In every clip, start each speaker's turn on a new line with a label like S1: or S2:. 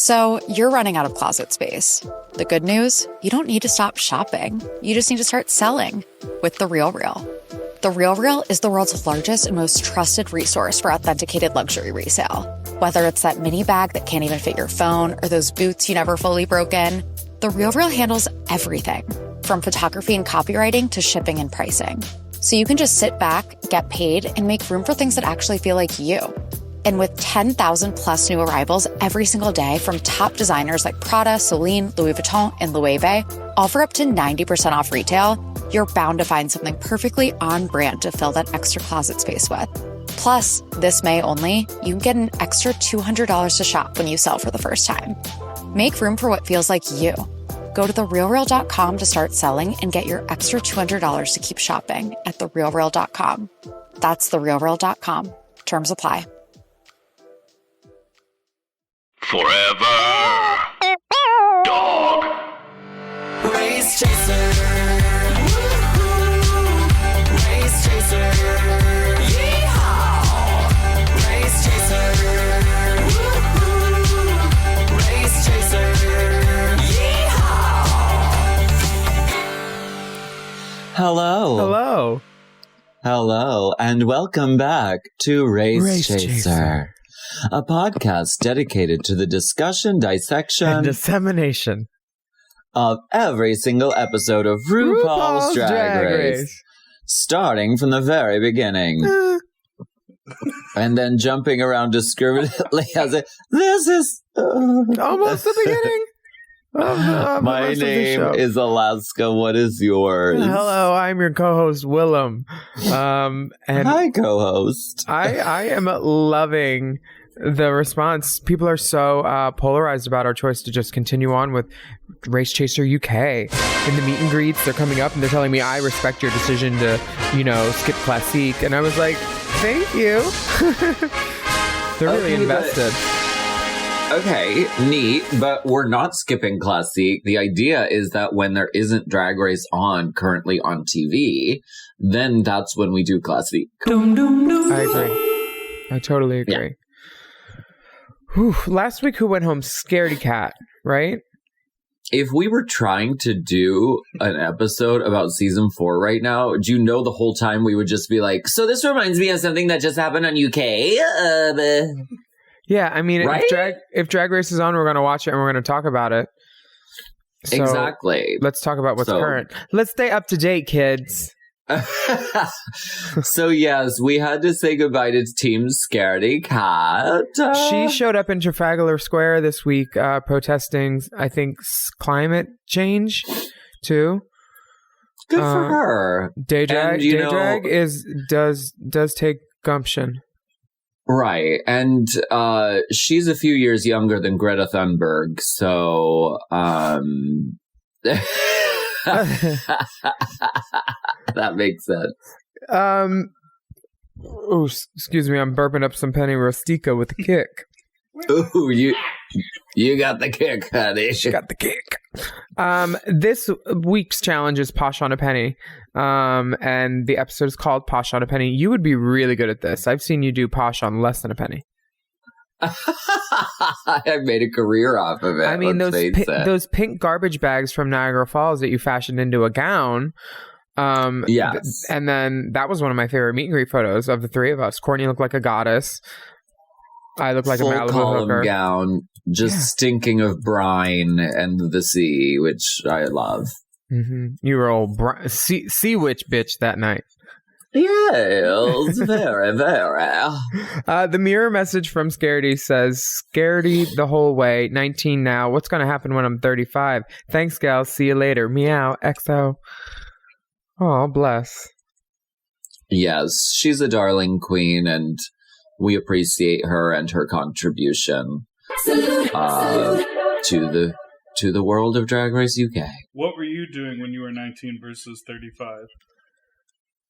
S1: So you're running out of closet space. The good news? You don't need to stop shopping. You just need to start selling with The RealReal. The RealReal is the world's largest and most trusted resource for authenticated luxury resale. Whether it's that mini bag that can't even fit your phone or those boots you never fully broke in, The RealReal handles everything from photography and copywriting to shipping and pricing. So you can just sit back, get paid, and make room for things that actually feel like you. And with 10,000 plus new arrivals every single day from top designers like Prada, Celine, Louis Vuitton, and Loewe, all for up to 90% off retail, you're bound to find something perfectly on brand to fill that extra closet space with. Plus, this May only, you can get an extra $200 to shop when you sell for the first time. Make room for what feels like you. Go to therealreal.com to start selling and get your extra $200 to keep shopping at therealreal.com. That's therealreal.com. Terms apply.
S2: Forever Dog.
S3: Race Chaser. Woo-hoo. Race Chaser. Yeehaw. Race Chaser. Woo-hoo. Race Chaser. Yeehaw.
S4: Hello.
S5: Hello, and welcome back to Race Chaser. A podcast dedicated to the discussion, dissection,
S4: And dissemination
S5: of every single episode of RuPaul's Drag Race. Starting from the very beginning. And then jumping around discriminately as if this is...
S4: almost the beginning.
S5: My name is Alaska. What is yours?
S4: Hello, I'm your co-host Willam. And
S5: hi, co-host.
S4: I am loving the response. People are so polarized about our choice to just continue on with Race Chaser UK. In the meet and greets, they're coming up and they're telling me, I respect your decision to, skip Classique. And I was like, thank you. They're really invested.
S5: Okay, neat, but we're not skipping Classique. The idea is that when there isn't Drag Race currently on TV, then that's when we do Classique.
S4: I agree. I totally agree.
S5: Yeah.
S4: Whew. Last week, who went home? Scaredy Cat, right?
S5: If we were trying to do an episode about season 4 right now, do you know the whole time we would just be like, so this reminds me of something that just happened on UK?
S4: Yeah, I mean,
S5: right?
S4: if Drag Race is on, we're going to watch it and we're going to talk about it. So
S5: exactly.
S4: Let's talk about what's current. Let's stay up to date, kids.
S5: So yes, we had to say goodbye to Team Scaredy Cat.
S4: She showed up in Trafalgar Square this week protesting, I think, climate change, too.
S5: Good for her.
S4: Day drag does take gumption.
S5: Right, and she's a few years younger than Greta Thunberg, so that makes sense.
S4: Oh, excuse me, I'm burping up some Penny Rustica with a kick.
S5: Ooh, you got the kick, honey.
S4: She got the kick. This week's challenge is Posh on a Penny. And the episode is called Posh on a Penny. You would be really good at this. I've seen you do Posh on less than a penny.
S5: I made a career off of it.
S4: I mean, those pink garbage bags from Niagara Falls that you fashioned into a gown.
S5: Yes.
S4: And then that was one of my favorite meet and greet photos of the three of us. Courtney looked like a goddess. I look like a Malibu
S5: column
S4: hooker.
S5: Gown, just stinking of brine and the sea, which I love.
S4: Mm-hmm. You were old sea witch bitch that night.
S5: Yes, very, very.
S4: The mirror message from Scaredy says, Scaredy the whole way, 19 now. What's going to happen when I'm 35? Thanks, gal. See you later. Meow. XO. Oh, bless.
S5: Yes, she's a darling queen, and we appreciate her and her contribution to the world of Drag Race UK.
S6: What were you doing when you were 19 versus 35?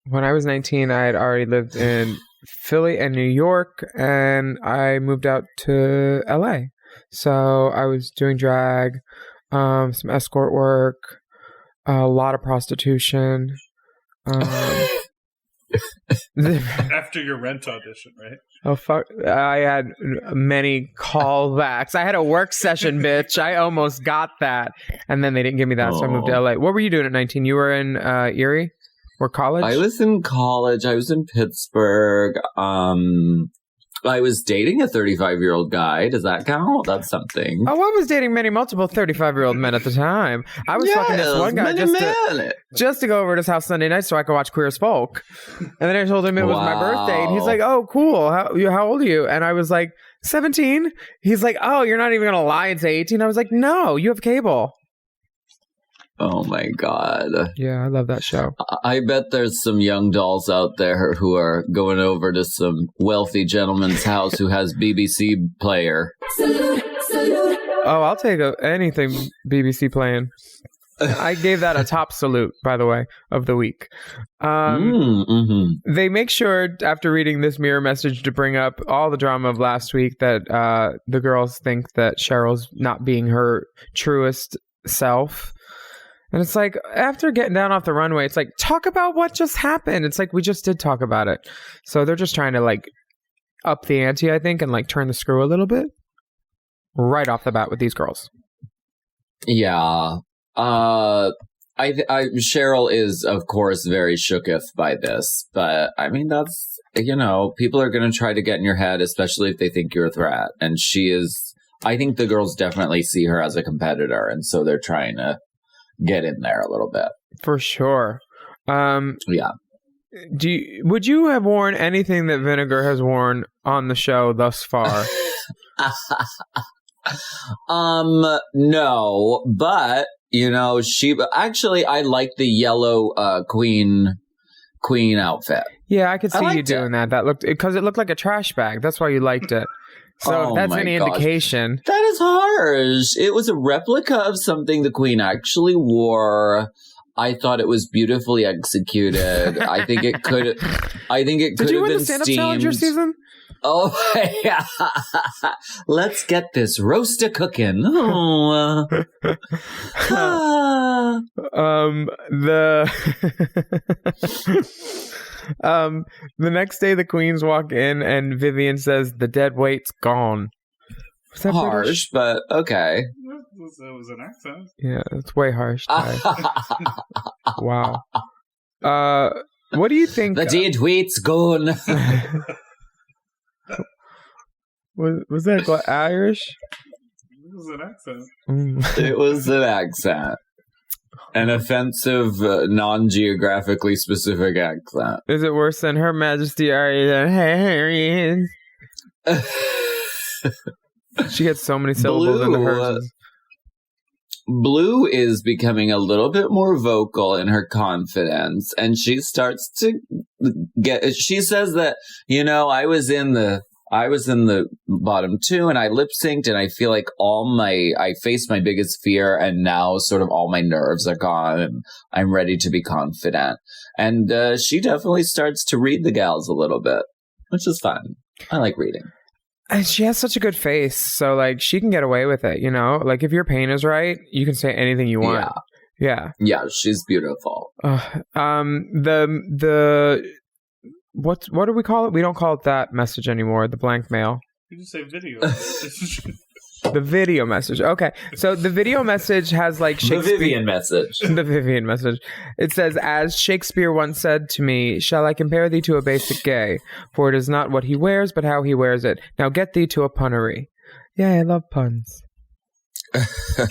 S4: When I was 19, I had already lived in Philly and New York, and I moved out to LA. So I was doing drag, some escort work, a lot of prostitution.
S6: After your rent audition, right?
S4: Oh, fuck. I had many callbacks. I had a work session, bitch. I almost got that. And then they didn't give me that, so I moved to LA. What were you doing at 19? You were in Erie? Or college?
S5: I was in college. I was in Pittsburgh. I was dating a 35-year-old guy. Does that count? That's something.
S4: Oh, I was dating multiple 35-year-old men at the time. I was fucking this one guy just to go over to his house Sunday night so I could watch Queer as Folk. And then I told him it was my birthday, and he's like, "Oh, cool. How old are you?" And I was like, 17. He's like, "Oh, you're not even gonna lie and say 18." I was like, "No, you have cable."
S5: Oh my God.
S4: Yeah, I love that show.
S5: I bet there's some young dolls out there who are going over to some wealthy gentleman's house who has BBC player.
S4: Oh, I'll take anything BBC playing. I gave that a top salute, by the way, of the week. They make sure, after reading this mirror message, to bring up all the drama of last week that the girls think that Cheryl's not being her truest self. And it's like, after getting down off the runway, it's like, talk about what just happened. It's like, we just did talk about it. So they're just trying to, like, up the ante, I think, and, like, turn the screw a little bit right off the bat with these girls.
S5: Yeah. Cheryl is, of course, very shooketh by this. But, I mean, that's, people are going to try to get in your head, especially if they think you're a threat. And she is, I think the girls definitely see her as a competitor. And so they're trying to get in there a little bit.
S4: For sure.
S5: Yeah.
S4: Would you have worn anything that Vinegar has worn on the show thus far?
S5: No, but she actually, I like the yellow queen outfit.
S4: Yeah, I could see you doing that. That looked, because it looked like a trash bag. That's why you liked it. So if that's any indication.
S5: That is harsh. It was a replica of something the Queen actually wore. I thought it was beautifully executed. I think it could have been steamed.
S4: Did you win the stand-up challenger season?
S5: Oh, yeah. Let's get this roaster cooking. Oh.
S4: The next day the queens walk in and Vivian says the dead weight's gone. Was that
S5: harsh, British? But okay.
S6: That was an accent.
S4: Yeah, it's way harsh. Wow. What do you think?
S5: The dead weight's gone.
S4: Was that Irish?
S6: It was an accent.
S5: It was an accent. An offensive, non-geographically specific accent.
S4: Is it worse than Her Majesty Arian? She gets so many syllables in the verses.
S5: Blue is becoming a little bit more vocal in her confidence, and she starts to she says that, I was in the bottom two and I lip synced and I feel like I faced my biggest fear and now sort of all my nerves are gone and I'm ready to be confident. And she definitely starts to read the gals a little bit, which is fun. I like reading.
S4: And she has such a good face. So like she can get away with it, like if your pain is right, you can say anything you want. Yeah.
S5: Yeah. She's beautiful.
S4: What do we call it? We don't call it that message anymore. The blank mail.
S6: You just say video.
S4: The video message. Okay. So the video message has like Shakespeare.
S5: The Vivian message.
S4: The Vivian message. It says, as Shakespeare once said to me, shall I compare thee to a basic gay? For it is not what he wears, but how he wears it. Now get thee to a punnery. Yeah, I love puns.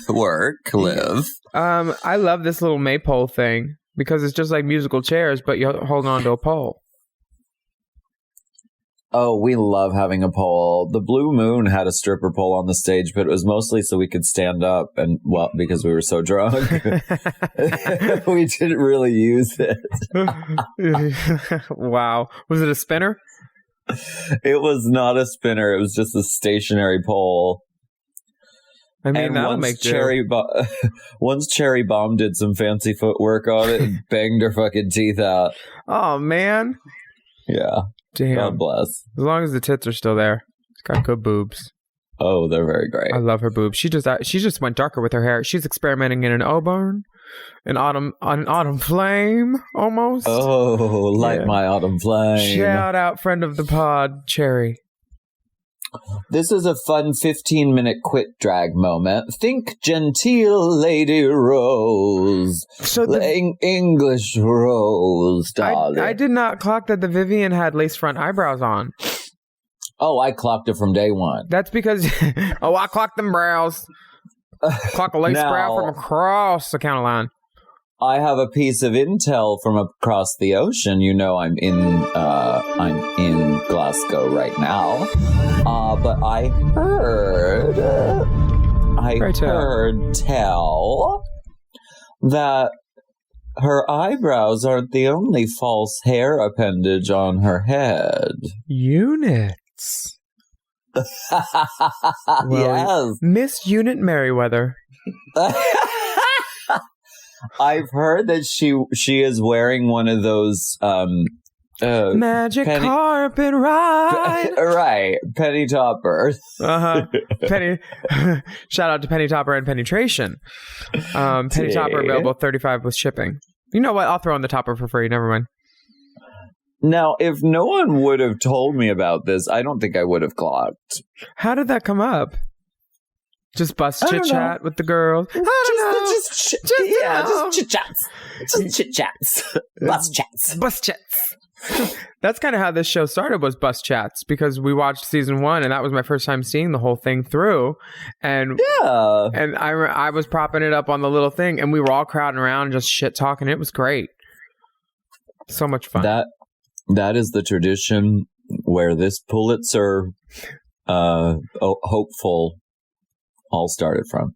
S5: Work, live.
S4: I love this little maypole thing because it's just like musical chairs, but you're holding on to a pole.
S5: Oh, we love having a pole. The Blue Moon had a stripper pole on the stage, but it was mostly so we could stand up and, because we were so drunk. We didn't really use it.
S4: Wow. Was it a spinner?
S5: It was not a spinner. It was just a stationary pole.
S4: I mean,
S5: and
S4: that'll make Cherry
S5: once Cherry Bomb did some fancy footwork on it and banged her fucking teeth out.
S4: Oh, man.
S5: Yeah.
S4: Damn.
S5: God bless.
S4: As long as the tits are still there. She's got good boobs.
S5: Oh, they're very great.
S4: I love her boobs. She just went darker with her hair. She's experimenting in an O-bone. An autumn flame, almost.
S5: Oh, light
S4: Yeah.
S5: my autumn flame.
S4: Shout out, friend of the pod, Cherry.
S5: This is a fun 15-minute quick drag moment. Think genteel Lady Rose.
S4: So the,
S5: English Rose, darling.
S4: I did not clock that the Vivian had lace front eyebrows on.
S5: Oh, I clocked it from day one.
S4: That's because, I clocked them brows. Clock a lace brow from across the counter line.
S5: I have a piece of intel from across the ocean. You know, I'm in Glasgow right now. But I heard tell that her eyebrows aren't the only false hair appendage on her head.
S4: Units.
S5: Yes.
S4: Miss Unit Merriweather.
S5: I've heard that she is wearing one of those
S4: Magic carpet ride.
S5: Right, penny toppers.
S4: Penny. Shout out to Penny Topper and Penetration. Penny Topper available $35 with shipping. You know what? I'll throw in the topper for free. Never mind.
S5: Now, if no one would have told me about this, I don't think I would have clocked.
S4: How did that come up? Just bus chit chat with the girls.
S5: Just chit chats. Just chit chats. Bus chats.
S4: Bus chats. That's kind of how this show started, was bus chats, because we watched season 1 and that was my first time seeing the whole thing through. And and I was propping it up on the little thing and we were all crowding around and just shit talking. It was great. So much fun.
S5: That is the tradition where this Pulitzer hopeful all started from.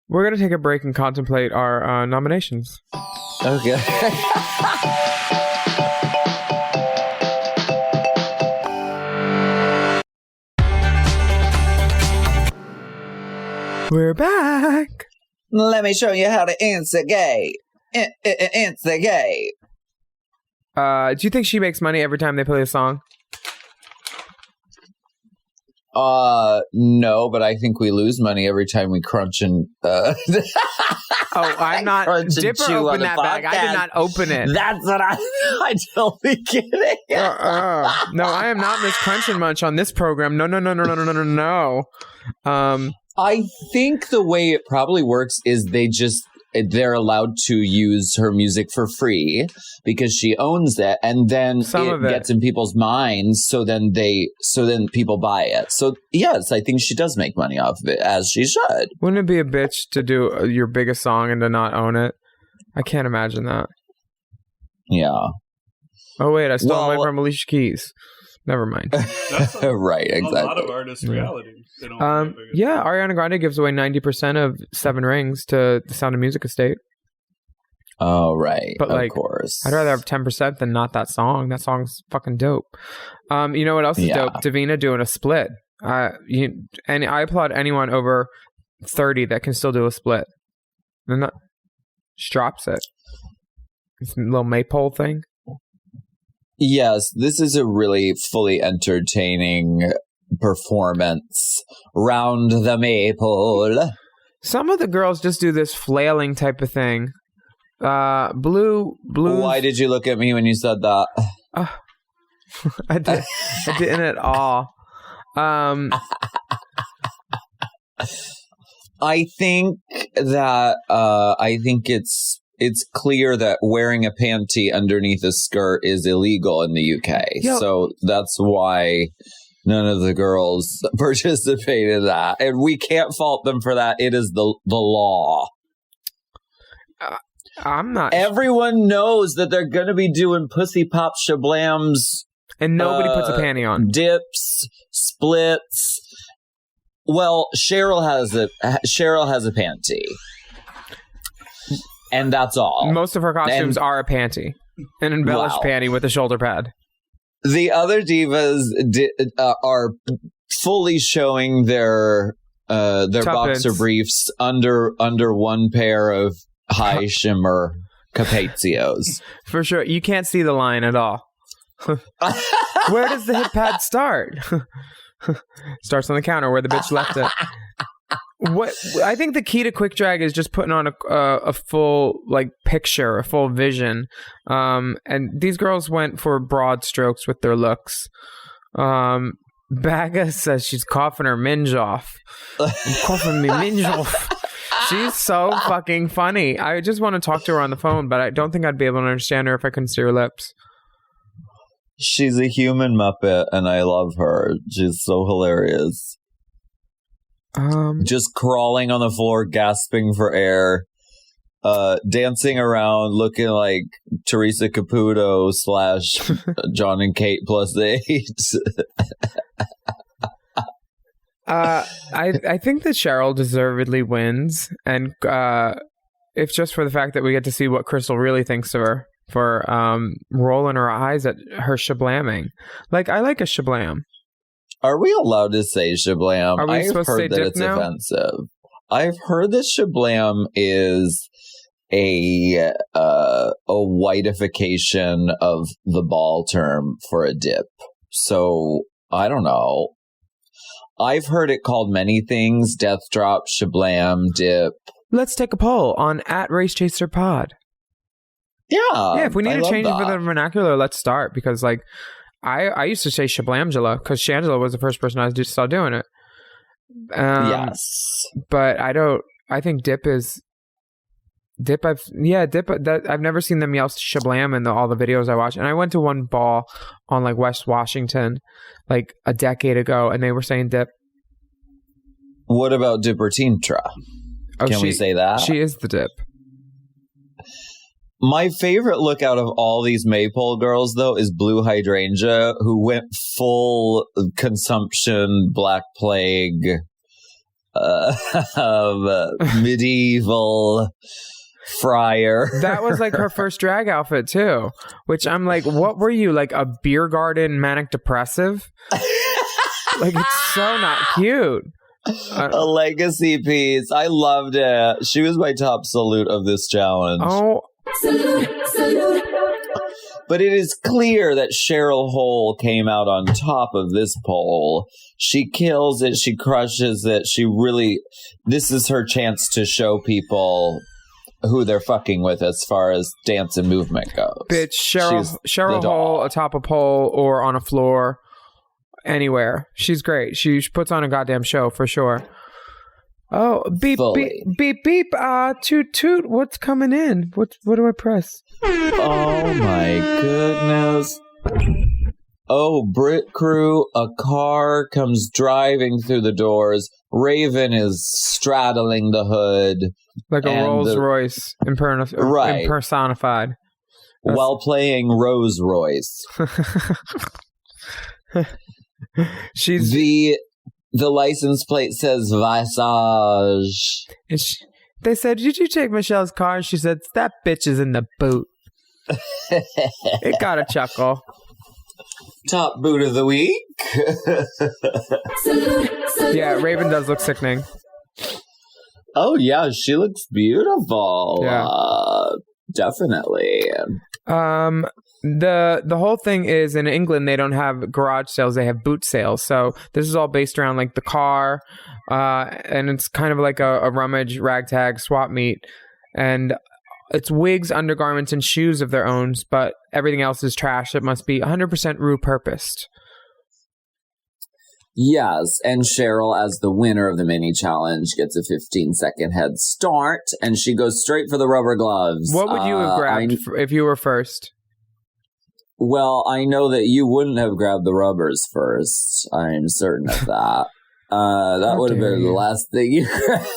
S4: We're going to take a break and contemplate our nominations.
S5: Okay.
S4: We're back.
S5: Let me show you how to instigate. Instigate.
S4: Do you think she makes money every time they play a song?
S5: No, but I think we lose money every time we crunch and
S4: I'm not. Dipper opened that bag. I did not open it.
S5: That's what I totally kidding.
S4: No, I am not Miss Crunch and Munch on this program. No.
S5: I think the way it probably works is they're allowed to use her music for free because she owns it, and then it gets in people's minds. So then people buy it. So yes, I think she does make money off of it, as she should.
S4: Wouldn't it be a bitch to do your biggest song and to not own it? I can't imagine that.
S5: Yeah.
S4: Oh wait, I stole money from Alicia Keys. Never mind.
S6: That's
S5: right, exactly.
S6: A lot of artists' reality. They don't
S4: yeah, Ariana Grande gives away 90% of Seven Rings to the Sound of Music estate.
S5: Oh, right.
S4: But of
S5: course.
S4: I'd rather have 10% than not that song. That song's fucking dope. You know what else is dope? Davina doing a split. And I applaud anyone over 30 that can still do a split. And that she drops it. It's a little maypole thing.
S5: Yes, this is a really fully entertaining performance. Round the maypole.
S4: Some of the girls just do this flailing type of thing. Blue.
S5: Why did you look at me when you said that?
S4: I didn't at all.
S5: I think it's clear that wearing a panty underneath a skirt is illegal in the UK.
S4: Yo.
S5: So that's why none of the girls participate in that. And we can't fault them for that. It is the law.
S4: I'm not.
S5: Everyone knows that they're going to be doing pussy pop shablams.
S4: And nobody puts a panty on.
S5: Dips, splits. Well, Cheryl has a panty. And that's all.
S4: Most of her costumes are a panty. An embellished panty with a shoulder pad.
S5: The other divas are fully showing their boxer briefs under one pair of high shimmer capazios.
S4: For sure. You can't see the line at all. Where does the hip pad start? Starts on the counter where the bitch left it. What I think the key to quick drag is just putting on a full like picture, a full vision. And these girls went for broad strokes with their looks. Baga says she's coughing her minge off. I'm coughing me minge off. She's so fucking funny. I just want to talk to her on the phone, but I don't think I'd be able to understand her if I couldn't see her lips.
S5: She's a human Muppet, and I love her. She's so hilarious. Just crawling on the floor, gasping for air, dancing around, looking like Teresa Caputo / John and Kate +8.
S4: I think that Cheryl deservedly wins, and if just for the fact that we get to see what Crystal really thinks of her for rolling her eyes at her shablamming. Like, I like a shablam.
S5: Are we allowed to say shablam?
S4: Are we
S5: I've
S4: supposed to say
S5: heard that
S4: dip
S5: it's
S4: now?
S5: offensive. I've heard that shablam is a whiteification of the ball term for a dip. So I don't know. I've heard it called many things: death drop, shablam, dip.
S4: Let's take a poll on @RaceChaserPod.
S5: Yeah,
S4: If we need
S5: I
S4: to
S5: love
S4: change it for
S5: that.
S4: the vernacular, let's start, because like I used to say Shablamgela because Shangela was the first person I saw doing it.
S5: Yes,
S4: but I think dip. I've never seen them yell Shablam in all the videos I watch. And I went to one ball on like West Washington like a decade ago, and they were saying dip.
S5: What about Dippertintra? Can we say that?
S4: She is the dip.
S5: My favorite look out of all these Maypole girls, though, is Blue Hydrangea, who went full consumption Black Plague, medieval friar.
S4: That was like her first drag outfit too, which I'm like, what were you, like a beer garden manic depressive? Like, it's so not cute.
S5: A legacy piece. I loved it. She was my top salute of this challenge.
S4: Oh.
S5: But it is clear that Cheryl Hole came out on top of this poll. She kills it. She crushes it. This is her chance to show people who they're fucking with as far as dance and movement goes.
S4: Bitch, Cheryl Hole atop a pole or on a floor, anywhere. She's great. She puts on a goddamn show for sure. Oh, beep,
S5: Fully.
S4: beep, beep, beep. Toot, toot. What's coming in? What do I press?
S5: Oh my goodness. Oh, Brit Crew, a car comes driving through the doors. Raven is straddling the hood.
S4: Like a
S5: and
S4: Rolls Royce
S5: Right.
S4: impersonified.
S5: While playing Rolls Royce.
S4: She's
S5: The license plate says Visage.
S4: They said, "Did you take Michelle's car?" And she said, "That bitch is in the boot." It got a chuckle.
S5: Top boot of the week.
S4: Yeah, Raven does look sickening.
S5: Oh yeah, she looks beautiful.
S4: Yeah.
S5: Definitely.
S4: The whole thing is, in England they don't have garage sales, they have boot sales. So this is all based around like the car, and it's kind of like a rummage ragtag swap meet, and it's wigs, undergarments, and shoes of their own, but everything else is trash. It must be 100% repurposed.
S5: Yes, and Cheryl, as the winner of the mini challenge, gets a 15-second head start, and she goes straight for the rubber gloves.
S4: What would you have grabbed if you were first?
S5: Well, I know that you wouldn't have grabbed the rubbers first. I'm certain of that. That would have been the last thing you grabbed.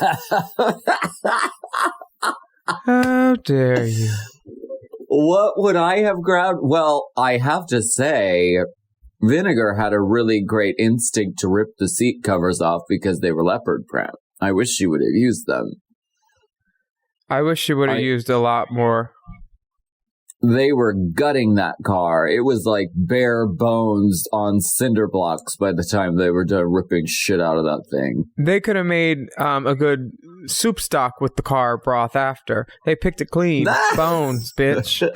S4: How dare you?
S5: What would I have grabbed? Well, I have to say, Vinegar had a really great instinct to rip the seat covers off because they were leopard print. I wish she would have used them.
S4: I wish she would have used a lot more.
S5: They were gutting that car. It was like bare bones on cinder blocks by the time they were done ripping shit out of that thing.
S4: They could have made a good soup stock with the car broth after. They picked it clean. Bones, bitch.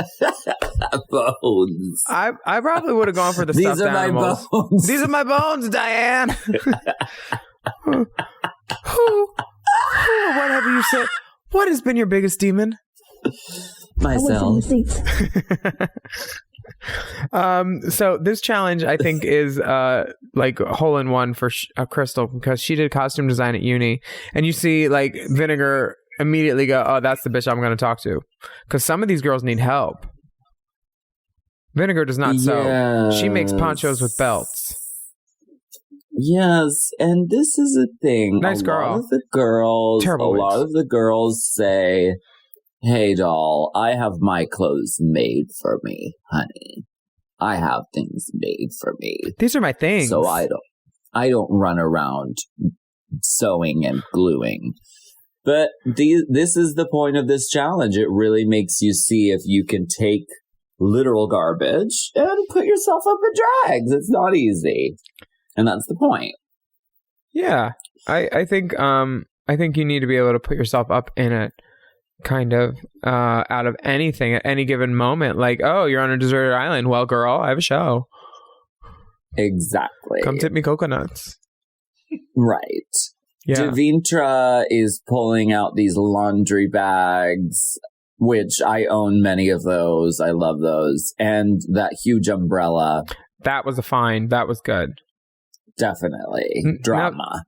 S5: Bones.
S4: I probably would have gone for the stuffed animals.
S5: Bones.
S4: These are my bones, Diane. What have you said? What has been your biggest demon?
S5: Myself.
S4: So this challenge, I think, is like a hole in one for Crystal, because she did costume design at uni, and you see like Vinegar immediately go, oh, that's the bitch I'm going to talk to, because some of these girls need help. Vinegar does not sew. She makes ponchos with belts.
S5: Yes, and this is a thing.
S4: Nice girl.
S5: A lot of the girls say, hey, doll, I have my clothes made for me, honey. I have things made for me.
S4: These are my things.
S5: So I don't run around sewing and gluing. But this is the point of this challenge. It really makes you see if you can take literal garbage and put yourself up in drags. It's not easy. And that's the point.
S4: Yeah. I think you need to be able to put yourself up in it, kind of out of anything at any given moment. Like, oh, you're on a deserted island. Well, girl, I have a show.
S5: Exactly.
S4: Come tip me coconuts.
S5: Right.
S4: Yeah.
S5: Devintra is pulling out these laundry bags, which I own many of those. I love those. And that huge umbrella.
S4: That was a find. That was good.
S5: Definitely. Drama.
S4: Now,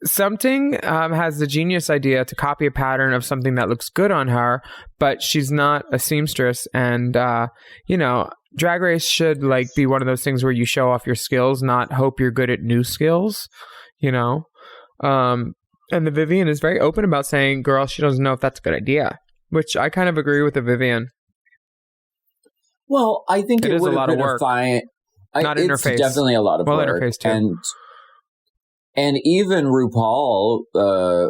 S4: Something has the genius idea to copy a pattern of something that looks good on her, but she's not a seamstress. And, Drag Race should like be one of those things where you show off your skills, not hope you're good at new skills, And the Vivian is very open about saying, girl, she doesn't know if that's a good idea, which I kind of agree with the Vivian.
S5: Well, I think it would have been a fine...
S4: Not
S5: it's
S4: interface.
S5: Definitely a lot of work.
S4: Interface too.
S5: And even RuPaul,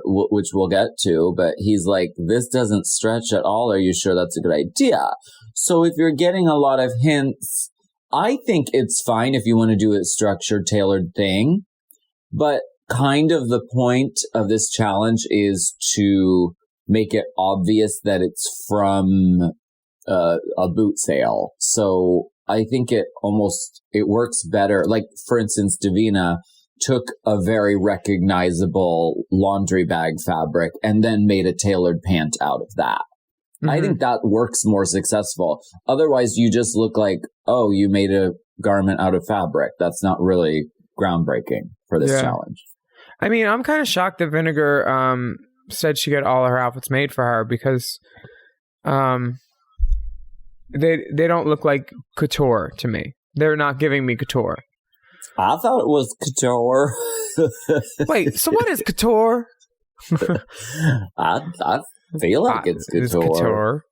S5: which we'll get to, but he's like, this doesn't stretch at all. Are you sure that's a good idea? So if you're getting a lot of hints, I think it's fine if you want to do a structured, tailored thing. But kind of the point of this challenge is to make it obvious that it's from a boot sale. So I think it works better. Like, for instance, Davina took a very recognizable laundry bag fabric and then made a tailored pant out of that. Mm-hmm. I think that works more successful. Otherwise, you just look like, oh, you made a garment out of fabric. That's not really groundbreaking for this challenge.
S4: I mean, I'm kind of shocked that Vinegar said she got all her outfits made for her, because they don't look like couture to me. They're not giving me couture.
S5: I thought it was couture.
S4: Wait, so what is couture?
S5: I feel like it's couture.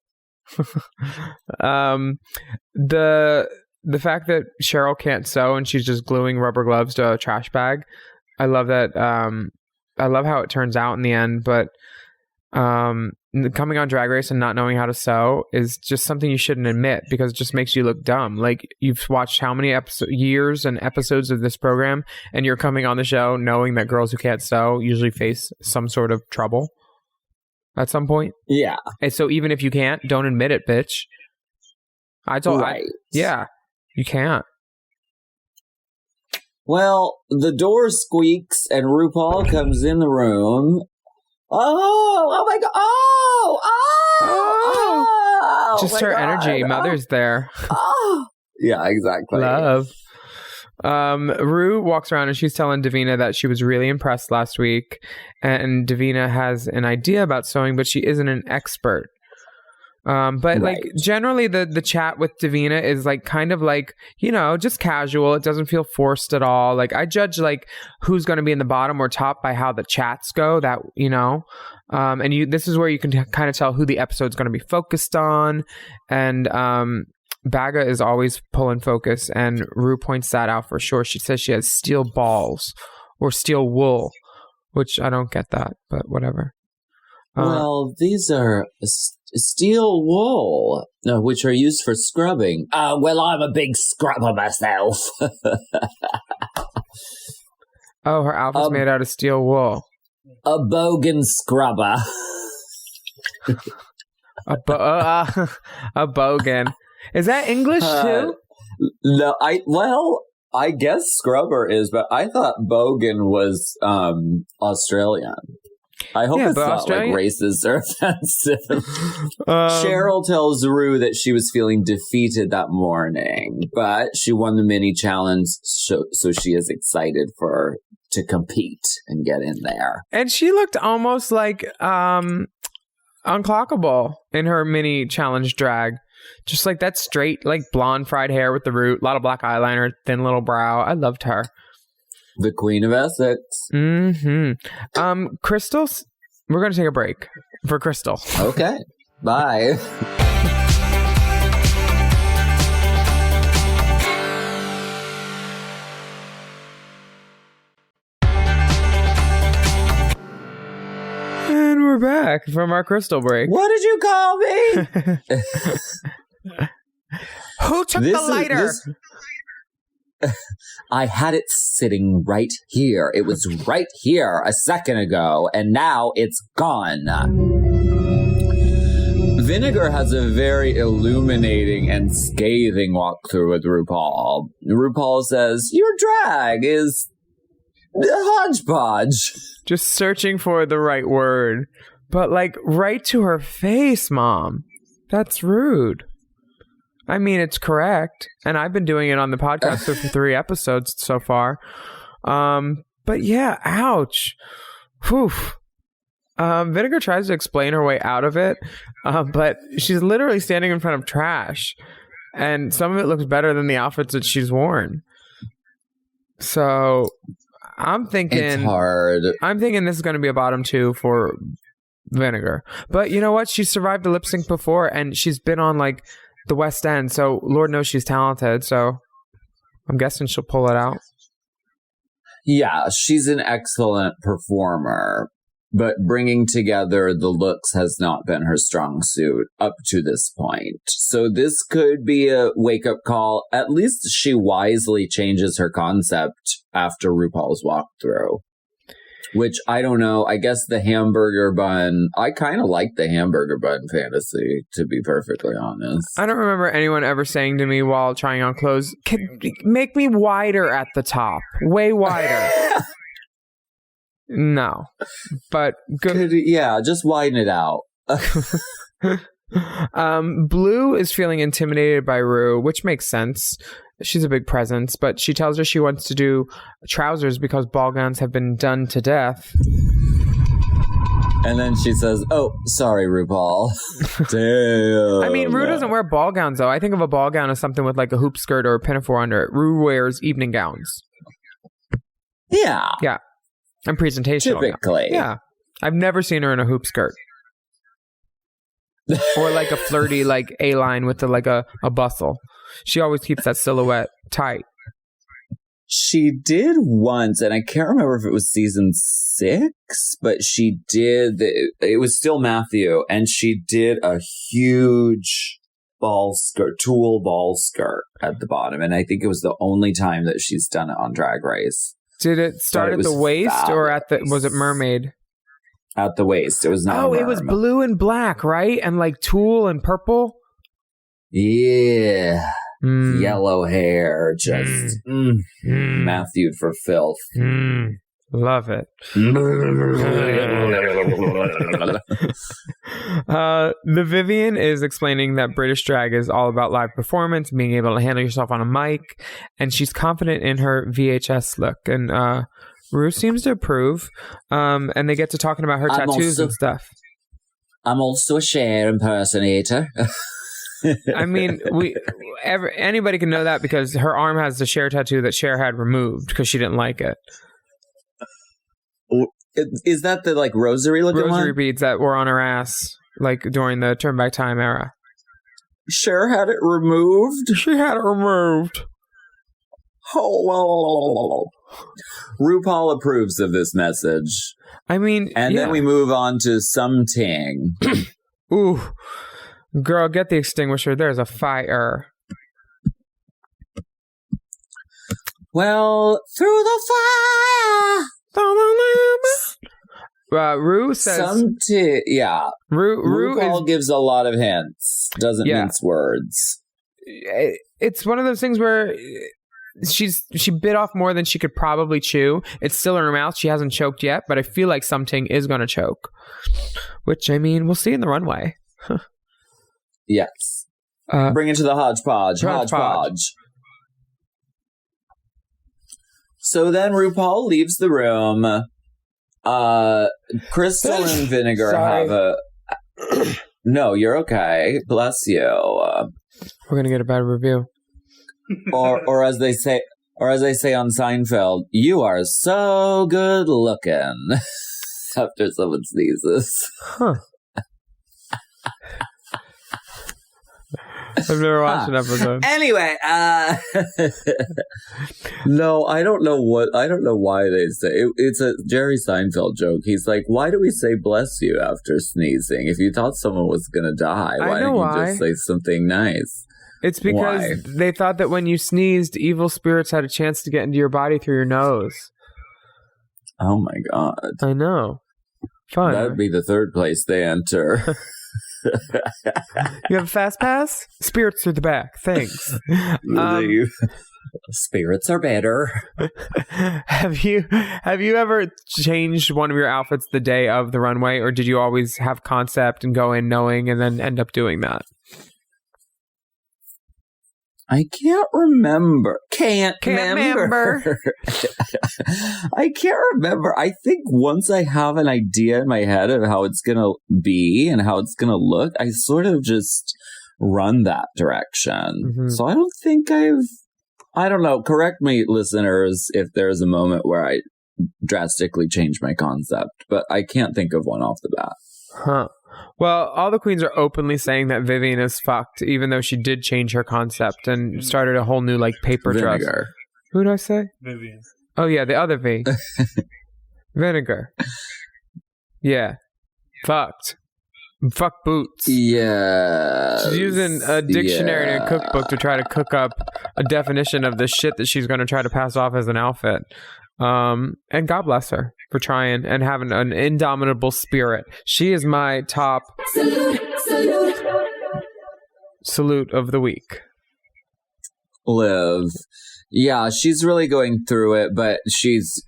S5: The fact that Cheryl can't sew and she's just gluing rubber gloves to a trash bag, I love that. I love how it turns out in the end, but coming on Drag Race and not knowing how to sew is just something you shouldn't admit, because it just makes you look dumb. Like, you've watched how many years and episodes of this program, and you're coming on the show knowing that girls who can't sew usually face some sort of trouble at some point. Yeah.
S4: And so even if you can't, don't admit it, bitch. You can't.
S5: Well, the door squeaks and RuPaul comes in the room. Oh my God. Oh.
S4: Just her energy. Mother's there.
S5: Oh. Yeah, exactly.
S4: Love. Ru walks around and she's telling Davina that she was really impressed last week, and Davina has an idea about sewing, but she isn't an expert. But like generally the chat with Davina is like kind of like, just casual. It doesn't feel forced at all. Like, I judge like who's going to be in the bottom or top by how the chats go, that, and this is where you can kind of tell who the episode's going to be focused on. And, Baga is always pulling focus, and Ru points that out for sure. She says she has steel balls or steel wool, which I don't get that, but whatever.
S5: Well, these are steel wool, which are used for scrubbing. Well, I'm a big scrubber myself.
S4: Oh, her outfit's made out of steel wool.
S5: A bogan scrubber.
S4: A bogan. Is that English too?
S5: No, I guess Scrubber is, but I thought Bogan was Australian. I hope it's not like racist or offensive. Cheryl tells Rue that she was feeling defeated that morning, but she won the mini challenge, so she is excited to compete and get in there.
S4: And she looked almost like unclockable in her mini challenge drag. Just like that straight, like blonde fried hair with the root, a lot of black eyeliner, thin little brow. I loved her.
S5: The Queen of Essex.
S4: Crystal, we're going to take a break for Crystal.
S5: Okay. Bye.
S4: And we're back from our Crystal break.
S5: What did you call me?
S4: Who took the lighter?
S5: I had it sitting right here. It was right here a second ago, and now it's gone. Vinegar has a very illuminating and scathing walkthrough with RuPaul. RuPaul says, your drag is hodgepodge.
S4: Just searching for the right word. But like right to her face, Mom. That's rude. I mean, it's correct. And I've been doing it on the podcast for 3 episodes so far. But yeah, ouch. Whew. Vinegar tries to explain her way out of it, but she's literally standing in front of trash. And some of it looks better than the outfits that she's worn. So I'm thinking...
S5: It's hard.
S4: I'm thinking this is going to be a bottom 2 for Vinegar. But you know what? She survived a lip sync before, and she's been on like the West End, so Lord knows she's talented, so I'm guessing she'll pull it out.
S5: Yeah, she's an excellent performer, but bringing together the looks has not been her strong suit up to this point. So this could be a wake-up call. At least she wisely changes her concept after RuPaul's walkthrough. Which, I don't know, I guess the hamburger bun, I kind of like the hamburger bun fantasy, to be perfectly honest.
S4: I don't remember anyone ever saying to me while trying on clothes, make me wider at the top. Way wider. No. But good.
S5: Yeah, just widen it out.
S4: Blue is feeling intimidated by Rue, which makes sense. She's a big presence, but she tells her she wants to do trousers because ball gowns have been done to death.
S5: And then she says, oh, sorry, RuPaul. Damn.
S4: I mean, Rue doesn't wear ball gowns, though. I think of a ball gown as something with like a hoop skirt or a pinafore under it. Rue wears evening gowns.
S5: Yeah.
S4: Yeah. And presentational.
S5: Typically.
S4: Yeah. I've never seen her in a hoop skirt. Or like a flirty like A-line with a bustle. She always keeps that silhouette tight.
S5: She did once, and I can't remember if it was season 6, but she did, it was still Matthew, and she did a huge tulle ball skirt at the bottom, and I think it was the only time that she's done it on Drag Race.
S4: Did it start at the waist fabulous. Or was it mermaid?
S5: At the waist. It was not.
S4: Oh, it was blue and black, right? And like tulle and purple?
S5: Yeah. Yellow hair, just Matthew'd for filth.
S4: Love it. The Vivian is explaining that British drag is all about live performance, being able to handle yourself on a mic, and she's confident in her VHS look. And Rue seems to approve. And they get to talking about her tattoos and stuff.
S5: I'm also a Cher impersonator.
S4: I mean, anybody can know that because her arm has the Cher tattoo that Cher had removed because she didn't like it.
S5: Is that the like rosary looking one?
S4: Rosary beads that were on her ass, like during the Turn Back Time era.
S5: Cher had it removed?
S4: She had it removed.
S5: Oh, RuPaul approves of this message.
S4: I mean,
S5: and then we move on to something.
S4: Ooh. Girl, get the extinguisher. There's a fire.
S5: Well, through the fire.
S4: Rue says...
S5: RuPaul gives a lot of hints. Doesn't mince words.
S4: It's one of those things where she bit off more than she could probably chew. It's still in her mouth. She hasn't choked yet, but I feel like something is going to choke. Which, I mean, we'll see in the runway.
S5: Yes. Bring it to the hodgepodge. Hodgepodge. So then RuPaul leaves the room. Crystal and Vinegar have a... No, you're okay. Bless you.
S4: We're gonna get a bad review.
S5: or as they say on Seinfeld, you are so good looking. After someone sneezes.
S4: Huh. I've never watched an episode.
S5: Anyway, no, I don't know why they say it's a Jerry Seinfeld joke. He's like, why do we say bless you after sneezing? If you thought someone was going to die, why didn't you just say something nice?
S4: It's because they thought that when you sneezed, evil spirits had a chance to get into your body through your nose.
S5: Oh my God.
S4: I know. Fun.
S5: That would be the third place they enter.
S4: You have a fast pass? Spirits through the back. Thanks.
S5: Spirits are better.
S4: Have you ever changed one of your outfits the day of the runway, or did you always have concept and go in knowing and then end up doing that?
S5: I can't remember. Can't
S4: remember.
S5: I can't remember. I think once I have an idea in my head of how it's going to be and how it's going to look, I sort of just run that direction. Mm-hmm. So I don't think I don't know. Correct me, listeners, if there's a moment where I drastically change my concept, but I can't think of one off the bat.
S4: Huh. Well, all the queens are openly saying that Vivian is fucked, even though she did change her concept and started a whole new, like, paper dress. Who did I say?
S6: Vivian.
S4: Oh, yeah, the other V. Vinegar. Yeah. Fucked. Fuck boots.
S5: Yeah.
S4: She's using a dictionary and a cookbook to try to cook up a definition of the shit that she's going to try to pass off as an outfit. And God bless her for trying and having an indomitable spirit. She is my top salute of the week.
S5: Liv. Yeah, she's really going through it, but she's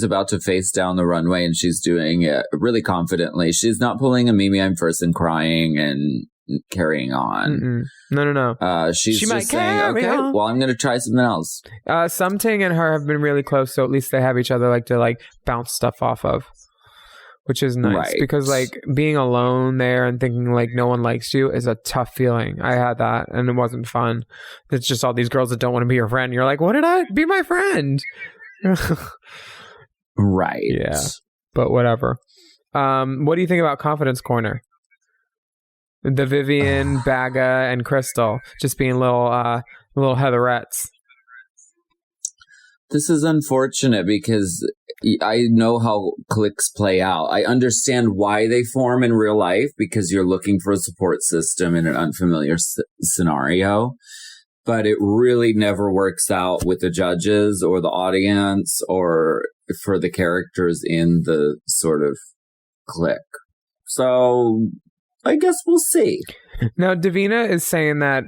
S5: about to face down the runway and she's doing it really confidently. She's not pulling a Mimi I'm first and crying and carrying on.
S4: No.
S5: She's just saying, okay, well, I'm going to try something else.
S4: Something and her have been really close, so at least they have each other to bounce stuff off of, which is nice. Right. Because being alone there and thinking no one likes you is a tough feeling. I had that and it wasn't fun. It's just all these girls that don't want to be your friend. You're like, what did I be my friend?
S5: Right.
S4: Yeah. But whatever. What do you think about Confidence Corner? The Vivian, Baga, and Crystal just being little Heatherettes.
S5: This is unfortunate because I know how cliques play out. I understand why they form in real life because you're looking for a support system in an unfamiliar scenario. But it really never works out with the judges or the audience or for the characters in the sort of clique. So I guess we'll see.
S4: Now, Davina is saying that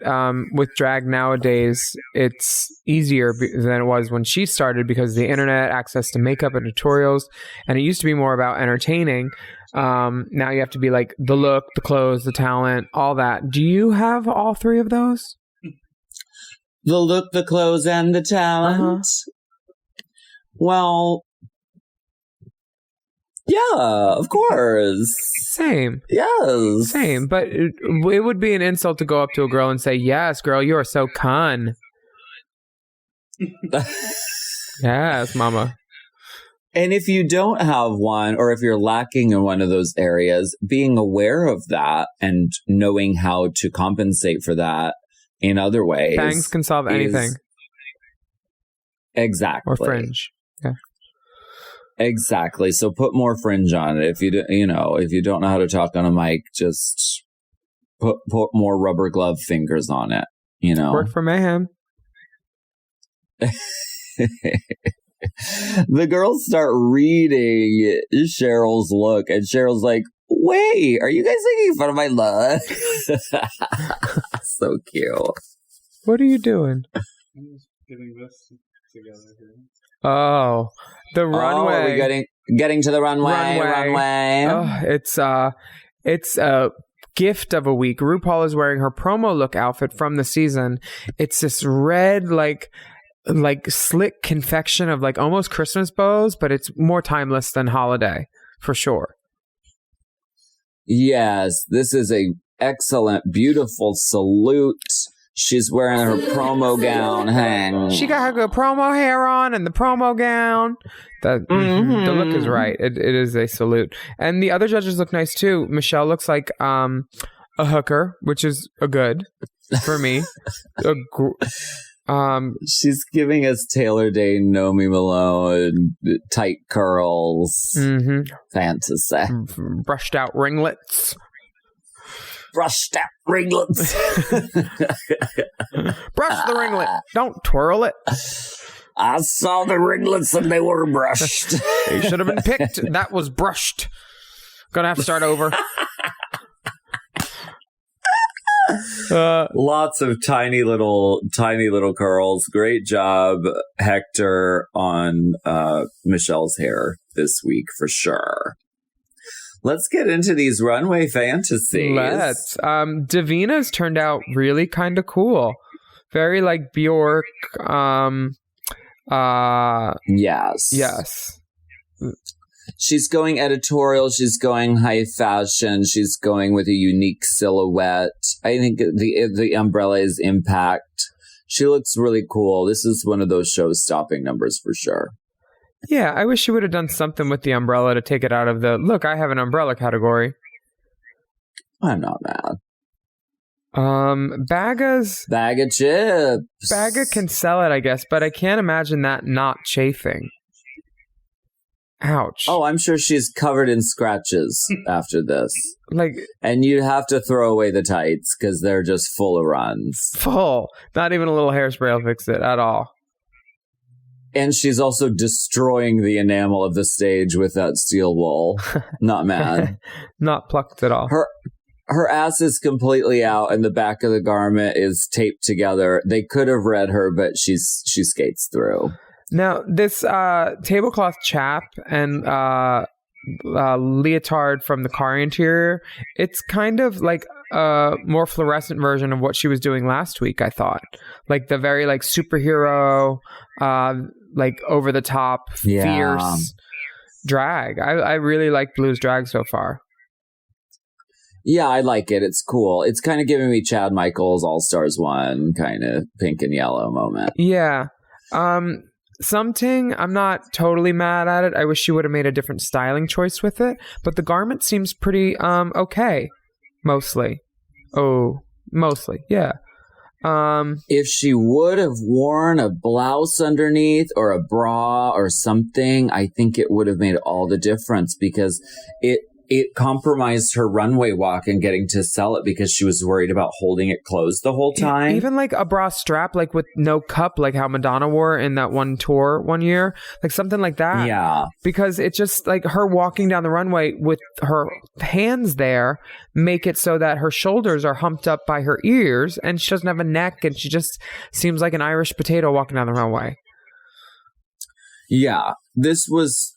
S4: with drag nowadays, it's easier than it was when she started because the internet, access to makeup and tutorials, and it used to be more about entertaining. Now you have to be the look, the clothes, the talent, all that. Do you have all three of those?
S5: The look, the clothes, and the talent? Uh-huh. Well, yeah, of course.
S4: Same.
S5: Yes.
S4: Same. But it would be an insult to go up to a girl and say, yes, girl, you are so con. Yes, mama.
S5: And if you don't have one, or if you're lacking in one of those areas, being aware of that and knowing how to compensate for that in other ways.
S4: Bangs can solve anything.
S5: Exactly.
S4: Or fringe. Yeah.
S5: Exactly. So put more fringe on it. If you don't know how to talk on a mic, just put more rubber glove fingers on it.
S4: Work for Mayhem.
S5: The girls start reading Cheryl's look, and Cheryl's like, "Wait, are you guys making fun of my look?" So cute.
S4: What are you doing?
S6: getting this together here.
S4: Oh, the runway.
S5: Are we getting to the runway?
S4: Oh, it's a gift of a week. RuPaul is wearing her promo look outfit from the season. It's this red, like slick confection of like almost Christmas bows, but it's more timeless than holiday for sure.
S5: Yes, this is a excellent, beautiful salute. She's wearing her promo gown.
S4: She got her promo hair on and the promo gown. The look is right. It is a salute. And the other judges look nice too. Michelle looks like a hooker, which is a good for me.
S5: She's giving us Taylor Dayne, Naomi Malone, tight curls, fantasy,
S4: brushed out ringlets.
S5: Brush the
S4: ringlet. Don't twirl it.
S5: I saw the ringlets and they were brushed.
S4: They should have been picked. That was brushed. Gonna have to start over.
S5: Lots of tiny little curls. Great job, Hector, on Michelle's hair this week for sure. Let's get into these runway fantasies.
S4: Let's. Davina's turned out really kind of cool. Very like Bjork. Yes.
S5: She's going editorial. She's going high fashion. She's going with a unique silhouette. I think the umbrella is impact. She looks really cool. This is one of those show-stopping numbers for sure.
S4: Yeah, I wish she would have done something with the umbrella to take it out of the, look, I have an umbrella category.
S5: I'm not mad.
S4: Bag of
S5: chips.
S4: Bagga can sell it, I guess, but I can't imagine that not chafing. Ouch.
S5: Oh, I'm sure she's covered in scratches after this. And you'd have to throw away the tights because they're just full of runs.
S4: Full. Not even a little hairspray will fix it at all.
S5: And she's also destroying the enamel of the stage with that steel wool. Not mad.
S4: Not plucked at all.
S5: Her ass is completely out and the back of the garment is taped together. They could have read her, but she skates through.
S4: Now, this tablecloth chap and leotard from the car interior, it's kind of like a more fluorescent version of what she was doing last week, I thought. Like the very like superhero, like over the top, fierce drag. I really like Blue's drag so far.
S5: Yeah, I like it. It's cool. It's kind of giving me Chad Michaels All-Stars 1 kind of pink and yellow moment.
S4: Yeah. Something, I'm not totally mad at it. I wish she would have made a different styling choice with it. But the garment seems pretty okay. Mostly. Oh, mostly. Yeah.
S5: If she would have worn a blouse underneath or a bra or something, I think it would have made all the difference because it compromised her runway walk and getting to sell it because she was worried about holding it closed the whole time.
S4: Even like a bra strap, like with no cup, like how Madonna wore in that one tour one year, like something like that.
S5: Yeah.
S4: Because it just like her walking down the runway with her hands there make it so that her shoulders are humped up by her ears and she doesn't have a neck and she just seems like an Irish potato walking down the runway.
S5: Yeah. This was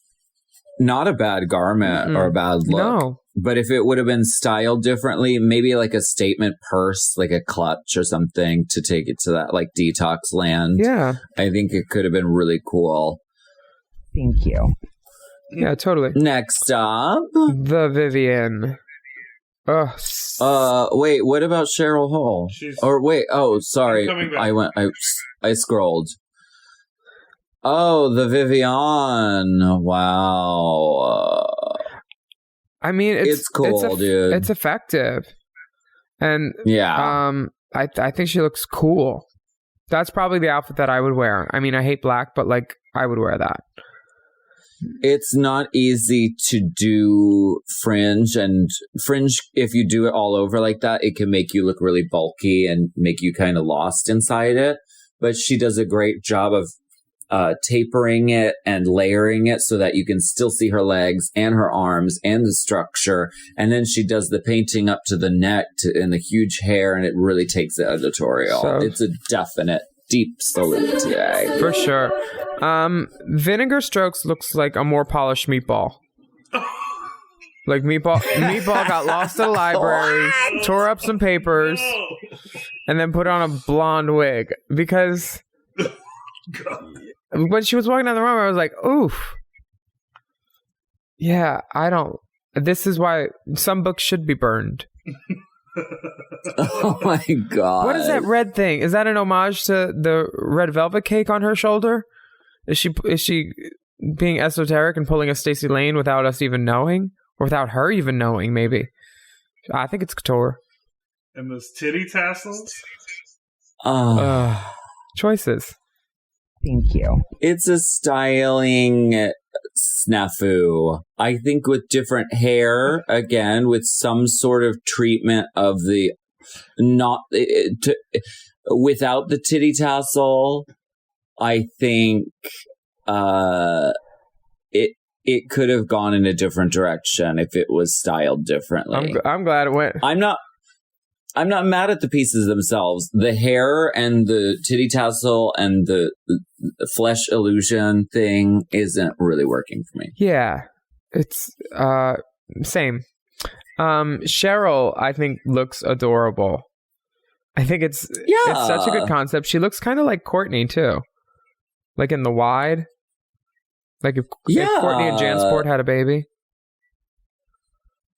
S5: not a bad garment or a bad look.
S4: No.
S5: But if it would have been styled differently, maybe like a statement purse, like a clutch or something to take it to that like detox land.
S4: Yeah.
S5: I think it could have been really cool.
S7: Thank you.
S4: Yeah, totally.
S5: Next up.
S4: The Vivienne.
S5: Wait, what about Cheryl Hole? Sorry. I scrolled. Oh, the Vivienne. Wow.
S4: I mean,
S5: it's cool, dude.
S4: It's effective. And
S5: yeah.
S4: I think she looks cool. That's probably the outfit that I would wear. I mean, I hate black, but like I would wear that.
S5: It's not easy to do fringe, and fringe, if you do it all over like that, it can make you look really bulky and make you kind of lost inside it. But she does a great job of tapering it and layering it so that you can still see her legs and her arms and the structure. And then she does the painting up to the neck and the huge hair, and it really takes it editorial.
S4: So,
S5: it's a definite deep salute today.
S4: For sure. Vinegar Strokes looks like a more polished meatball. Like meatball got lost at a library, tore up some papers, and then put on a blonde wig. Because when she was walking down the runway, I was like, oof. Yeah, this is why some books should be burned.
S5: Oh my God.
S4: What is that red thing? Is that an homage to the red velvet cake on her shoulder? Is she being esoteric and pulling a Stacey Lane without us even knowing? Or without her even knowing, maybe? I think it's couture.
S6: And those titty tassels?
S4: Choices.
S7: Thank you.
S5: It's a styling snafu. I think with different hair, again, with some sort of treatment of the without the titty tassel, I think it could have gone in a different direction if it was styled differently.
S4: I'm glad it went.
S5: I'm not mad at the pieces themselves. The hair and the titty tassel and the flesh illusion thing isn't really working for me.
S4: Yeah, it's same. Cheryl, I think, looks adorable. I think it's such a good concept. She looks kind of like Courtney too, like in the wide. Like if Courtney and Jansport had a baby.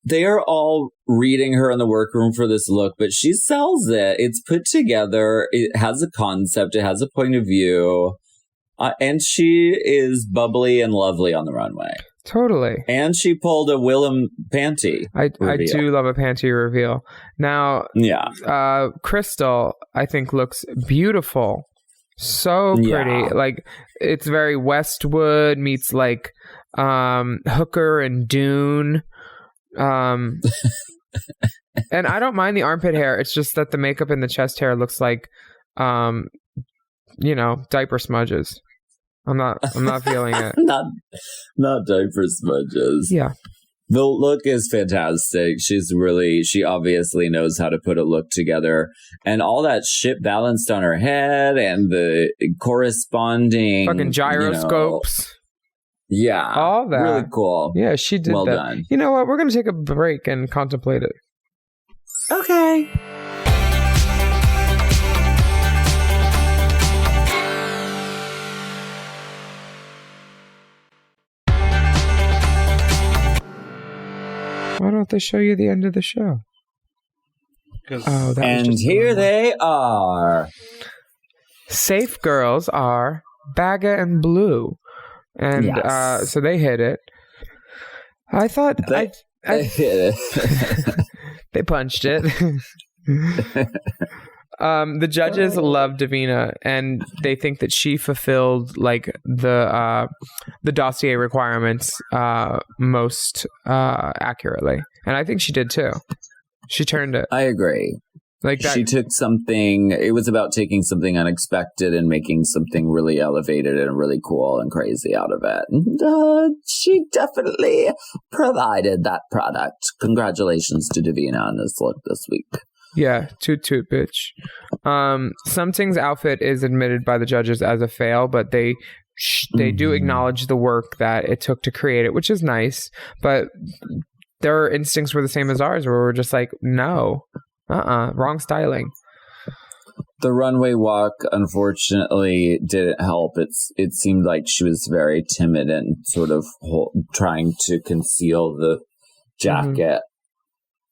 S5: They are all reading her in the workroom for this look, but she sells it. It's put together. It has a concept. It has a point of view. And she is bubbly and lovely on the runway.
S4: Totally.
S5: And she pulled a Willam panty.
S4: I do love a panty reveal. Now, Crystal, I think, looks beautiful. So pretty.
S5: Yeah.
S4: Like, it's very Westwood meets like Hooker and Dune. And I don't mind the armpit hair. It's just that the makeup and the chest hair looks like diaper smudges. I'm not feeling it.
S5: not diaper smudges.
S4: Yeah.
S5: The look is fantastic. She obviously knows how to put a look together, and all that shit balanced on her head and the corresponding
S4: fucking gyroscopes.
S5: Yeah.
S4: All that.
S5: Really cool.
S4: Yeah, she did
S5: well
S4: that.
S5: Done.
S4: You know what? We're going to take a break and contemplate it.
S5: Okay.
S4: Why don't they show you the end of the show?
S5: And here they are.
S4: Safe girls are Baga and Blue. And
S5: yes.
S4: So they hit it. I thought
S5: they hit it.
S4: They punched it. The judges love Davina, and they think that she fulfilled like the dossier requirements most accurately, and I think she did too. She turned it.
S5: I agree.
S4: Like that.
S5: She took something. It was about taking something unexpected and making something really elevated and really cool and crazy out of it. And, she definitely provided that product. Congratulations to Davina on this look this week.
S4: Yeah, toot toot, bitch. Something's outfit is admitted by the judges as a fail, but they do acknowledge the work that it took to create it, which is nice. But their instincts were the same as ours, where we're just like, no, wrong styling.
S5: The runway walk, unfortunately, didn't help. It seemed like she was very timid and sort of trying to conceal the jacket.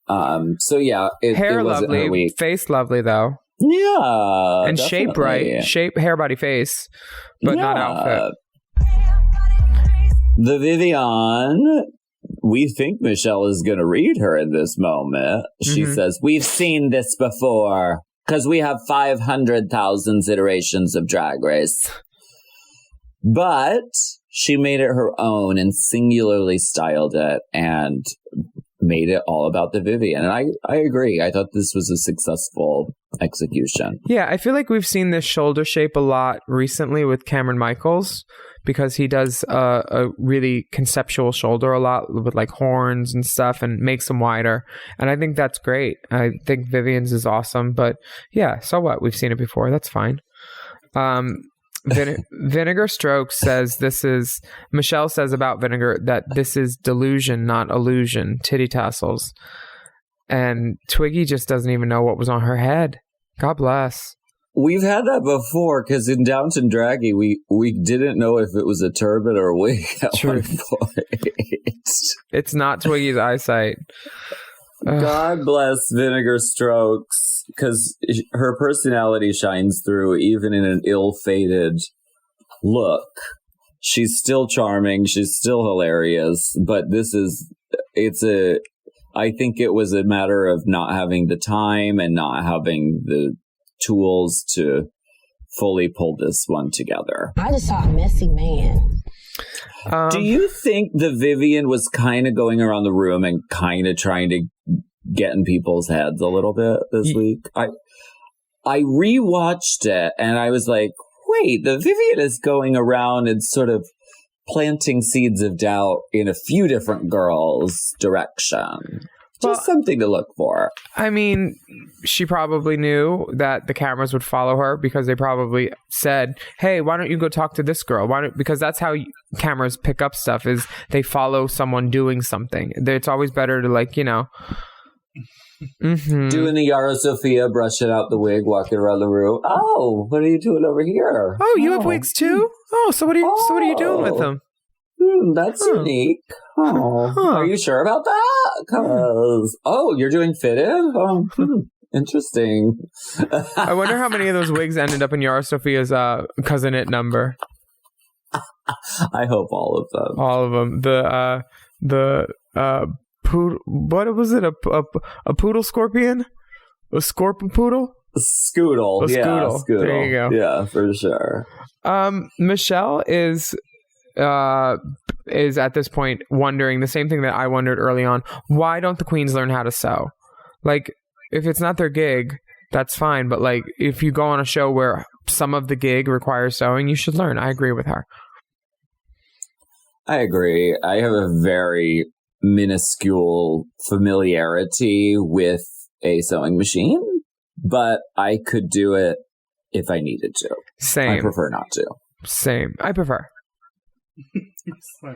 S5: So yeah,
S4: hair
S5: it wasn't
S4: lovely,
S5: her week.
S4: face lovely though.
S5: Yeah,
S4: and
S5: definitely.
S4: Shape right, shape, hair, body, face, but not outfit.
S5: The Vivian, we think Michelle is going to read her in this moment. She says, "We've seen this before because we have 500,000 iterations of Drag Race." But she made it her own and singularly styled it and made it all about the Vivian. And I agree. I thought this was a successful execution.
S4: Yeah, I feel like we've seen this shoulder shape a lot recently with Cameron Michaels, because he does a really conceptual shoulder a lot with like horns and stuff and makes them wider. And I think that's great. I think Vivian's is awesome. But yeah, so what? We've seen it before. That's fine. Vinegar Strokes says Michelle says about Vinegar that this is delusion, not illusion. Titty tassels. And Twiggy just doesn't even know what was on her head. God bless.
S5: We've had that before, because in Downton Draggy, we didn't know if it was a turban or a wig at one point.
S4: It's not Twiggy's eyesight.
S5: God bless Vinegar Strokes, because her personality shines through even in an ill-fated look. She's still charming. She's still hilarious. But I think it was a matter of not having the time and not having the tools to fully pull this one together.
S8: I just saw a messy man.
S5: Do you think the Vivian was kind of going around the room and kind of trying to get in people's heads a little bit this week? I rewatched it and I was like, wait, the Vivian is going around and sort of planting seeds of doubt in a few different girls' direction. Just something to look for.
S4: I mean, she probably knew that the cameras would follow her because they probably said, hey, why don't you go talk to this girl? Because that's how cameras pick up stuff, is they follow someone doing something. It's always better to, like, you know. Mm-hmm.
S5: Doing the Yara Sophia, brushing out the wig, walking around the room. Oh, what are you doing over here?
S4: Oh, you have wigs too? Oh, so what are you doing with them?
S5: That's unique. Oh, are you sure about that? Because you're doing fitted. Interesting.
S4: I wonder how many of those wigs ended up in Yara Sophia's cousinate number.
S5: I hope all of them.
S4: All of them. The poodle. What was it? A poodle scorpion? A scorpion poodle?
S5: Scoodle.
S4: A scoodle.
S5: Scoodle.
S4: There you go.
S5: Yeah, for sure.
S4: Michelle is at this point wondering the same thing that I wondered early on. Why don't the queens learn how to sew? Like, if it's not their gig, that's fine. But, like, if you go on a show where some of the gig requires sewing, you should learn. I agree with her.
S5: I agree. I have a very minuscule familiarity with a sewing machine, but I could do it if I needed to.
S4: Same.
S5: I prefer not to.
S4: Same. I prefer.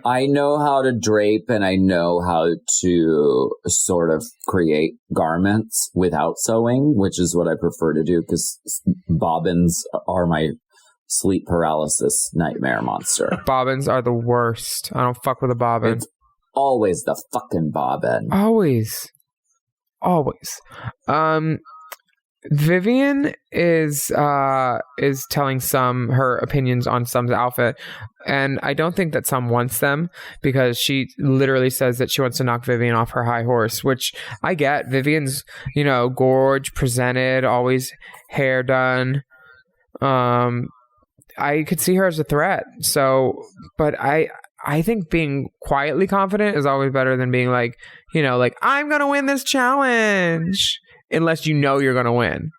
S5: I know how to drape and I know how to sort of create garments without sewing, which is what I prefer to do because bobbins are my sleep paralysis nightmare monster.
S4: Bobbins are the worst. I don't fuck with a bobbin.
S5: It's always the fucking bobbin.
S4: Always. Vivian is telling her opinions on Sum's outfit, and I don't think that Sum wants them because she literally says that she wants to knock Vivian off her high horse, which I get. Vivian's, gorge, presented, always hair done. I could see her as a threat. So, but I think being quietly confident is always better than being like, I'm going to win this challenge. Unless you know you're going to win.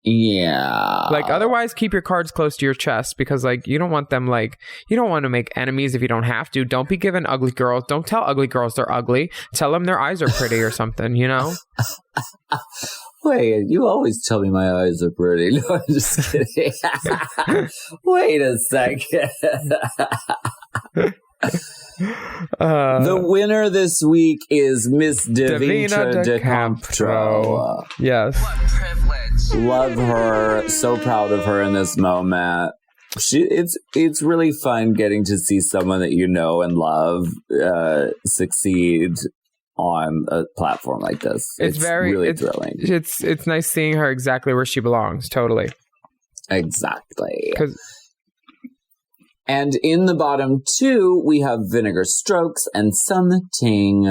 S5: Yeah.
S4: Like, otherwise, keep your cards close to your chest because, like, you don't want them, like, you don't want to make enemies if you don't have to. Don't be given ugly girls. Don't tell ugly girls they're ugly. Tell them their eyes are pretty or something,
S5: Wait, you always tell me my eyes are pretty. No, I'm just kidding. Wait a second. The winner this week is Miss Davina de Camptro.
S4: Yes.
S3: What privilege.
S5: Love her. So proud of her in this moment. It's really fun getting to see someone that you know and love succeed on a platform like this. It's really thrilling.
S4: It's nice seeing her exactly where she belongs. Totally.
S5: Exactly. And in the bottom two, we have Vinegar Strokes and Something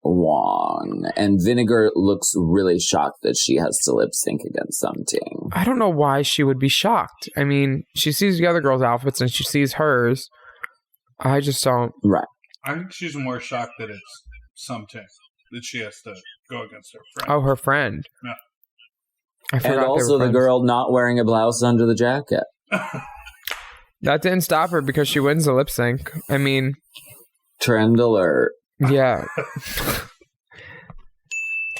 S5: Wong. And Vinegar looks really shocked that she has to lip sync against Something.
S4: I don't know why she would be shocked. I mean, she sees the other girls' outfits and she sees hers. I just don't.
S5: Right.
S6: I think she's more shocked that it's Something that she has to go against her friend.
S4: Oh, her friend.
S6: Yeah.
S4: I forgot
S5: and also the girl not wearing a blouse under the jacket.
S4: That didn't stop her because she wins the lip sync. I mean...
S5: Trend alert.
S4: Yeah.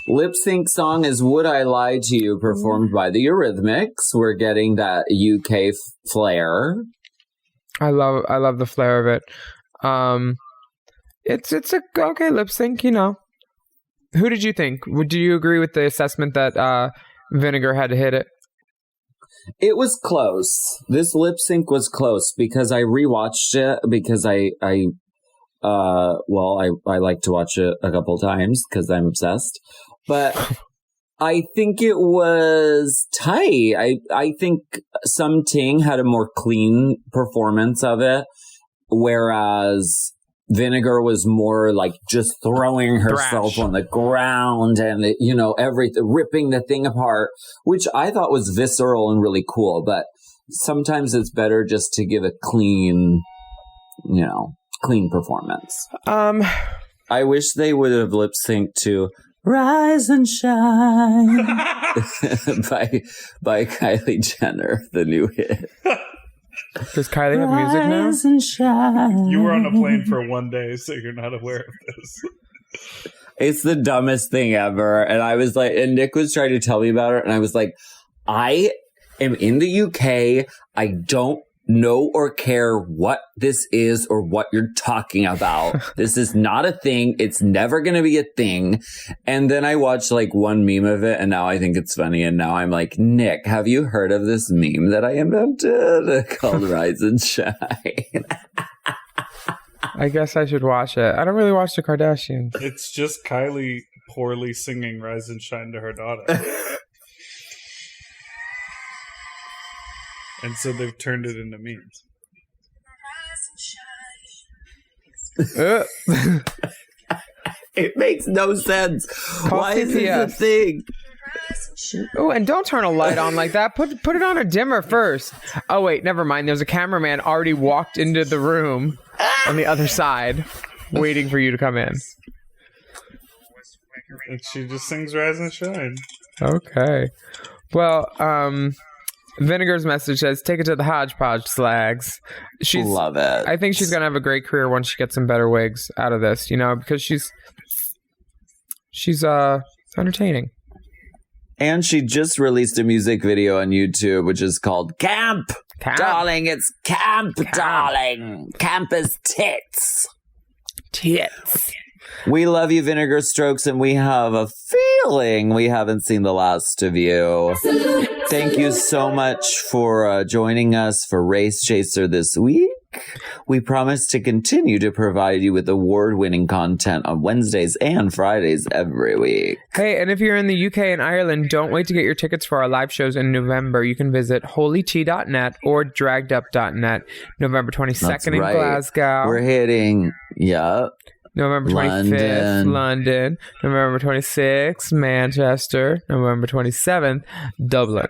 S5: Lip sync song is Would I Lie to You, performed by the Eurythmics. We're getting that UK flair.
S4: I love the flair of it. It's a okay lip sync, you know. Who did you think? Do you agree with the assessment that Vinegar had to hit it?
S5: It was close. This lip sync was close because I rewatched it because I like to watch it a couple times because I'm obsessed. But I think it was tight. I think Some Ting had a more clean performance of it, whereas Vinegar was more like just throwing herself
S4: Thrash
S5: on the ground and, you know, everything, ripping the thing apart, which I thought was visceral and really cool. But sometimes it's better just to give a clean performance. I wish they would have lip synced to Rise and Shine by Kylie Jenner, the new hit.
S4: Does Kylie have music now?
S5: Rise and shine.
S6: You were on a plane for 1 day, so you're not aware of this.
S5: It's the dumbest thing ever. And I was like, and Nick was trying to tell me about it. And I was like, I am in the UK. I don't know or care what this is or what you're talking about. This is not a thing. It's never going to be a thing. And then I watched like one meme of it and now I think it's funny. And now I'm like, Nick, have you heard of this meme that I invented called Rise and Shine?
S4: I guess I should watch it. I don't really watch the Kardashians.
S6: It's just Kylie poorly singing Rise and Shine to her daughter. And so they've turned it into memes.
S5: It makes no sense. Why is this a thing?
S4: Oh, and don't turn a light on like that. Put it on a dimmer first. Oh, wait, never mind. There's a cameraman already walked into the room on the other side, waiting for you to come in.
S6: And she just sings Rise and Shine.
S4: Okay. Well, Vinegar's message says, take it to the hodgepodge, slags.
S5: Love it.
S4: I think she's going to have a great career once she gets some better wigs out of this, you know, because she's entertaining.
S5: And she just released a music video on YouTube, which is called Camp. Darling, it's Camp, darling. Camp is tits.
S4: Tits.
S5: We love you, Vinegar Strokes, and we have a feeling we haven't seen the last of you. Thank you so much for joining us for Race Chaser this week. We promise to continue to provide you with award-winning content on Wednesdays and Fridays every week.
S4: Hey, and if you're in the UK and Ireland, don't wait to get your tickets for our live shows in November. You can visit holytea.net or draggedup.net. November 22nd in Glasgow.
S5: We're hitting,
S4: November 25th, London. November 26th, Manchester. November 27th, Dublin.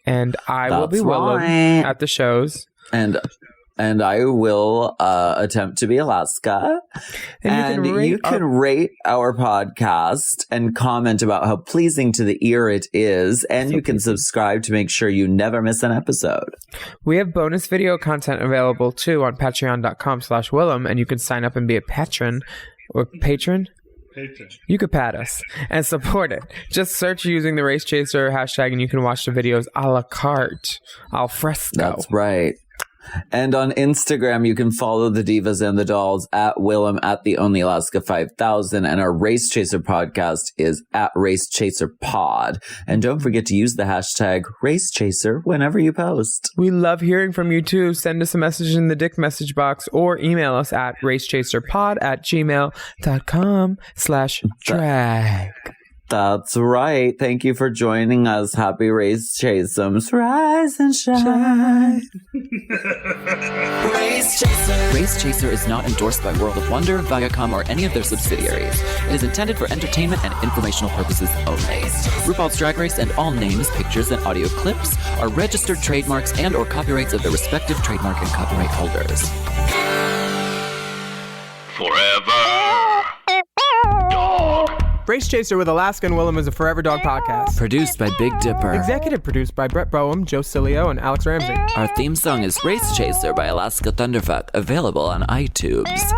S4: And I will be Willam at the shows.
S5: And I will attempt to be Alaska. And you can rate our podcast and comment about how pleasing to the ear it is. And you can subscribe to make sure you never miss an episode.
S4: We have bonus video content available too on patreon.com/Willam. And you can sign up and be a patron or patron. You could pat us and support it. Just search using the Race Chaser hashtag and you can watch the videos a la carte, al fresco.
S5: That's right. And on Instagram, you can follow the Divas and the Dolls at Willam at the Only Alaska 5000. And our Race Chaser podcast is at Race Chaser Pod. And don't forget to use the hashtag Race Chaser whenever you post.
S4: We love hearing from you too. Send us a message in the Dick message box or email us at racechaserpod@gmail.com/drag.
S5: That's right. Thank you for joining us. Happy Race Chasers. Rise and shine.
S3: Race Chaser.
S9: Race Chaser is not endorsed by World of Wonder, Viacom, or any of their subsidiaries. It is intended for entertainment and informational purposes only. RuPaul's Drag Race and all names, pictures, and audio clips are registered trademarks and or copyrights of their respective trademark and copyright holders.
S2: Forever Dog.
S4: Race Chaser with Alaska and Willam is a Forever Dog podcast.
S9: Produced by Big Dipper.
S4: Executive produced by Brett Boehm, Joe Cilio, and Alex Ramsey.
S9: Our theme song is Race Chaser by Alaska Thunderfuck, available on iTunes.